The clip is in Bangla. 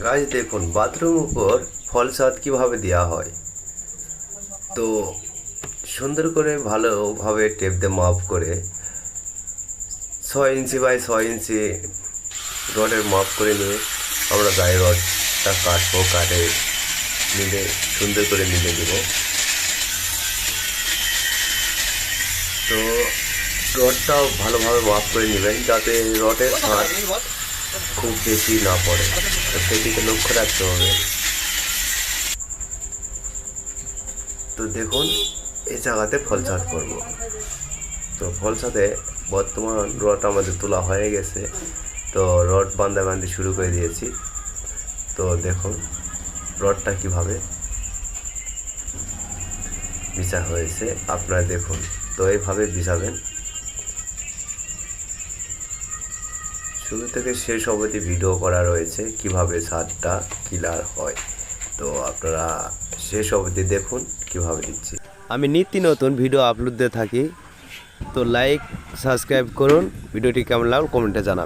গাইস দেখুন বাথরুম উপর ফল ছাদ কিভাবে দেওয়া হয়। তো সুন্দর করে ভালোভাবে টেপ দিয়ে মাপ করে 6 ইঞ্চি বাই 6 ইঞ্চি রডের মাপ করে নিয়ে আমরা গায়ে রডটা কাটবো, কাটে মিলে সুন্দর করে মিলে দেব। তো রডটাও ভালোভাবে মাপ করে নেবেন যাতে রডের হাত খুব বেশি না পড়ে, তো সেদিকে লক্ষ্য রাখতে হবে। তো দেখুন এই জায়গাতে ফল ছাদ করব। তো ফল ছাদে বর্তমান রড আমাদের তোলা হয়ে গেছে, তো রড বাঁধি শুরু করে দিয়েছি। তো দেখুন রডটা কিভাবে বিছা হয়েছে আপনারা দেখুন। তো এইভাবে বিছাবেন, শুরু থেকে শেষ অবধি ভিডিও করা রয়েছে কিভাবে ছাদটা ক্লিয়ার হয়। তো আপনারা শেষ অবধি দেখুন কিভাবে দিচ্ছি। আমি নিত্য নতুন ভিডিও আপলোড দিয়ে থাকি। তো লাইক সাবস্ক্রাইব করুন, ভিডিওটি কেমন লাগলো কমেন্টে জানাবেন।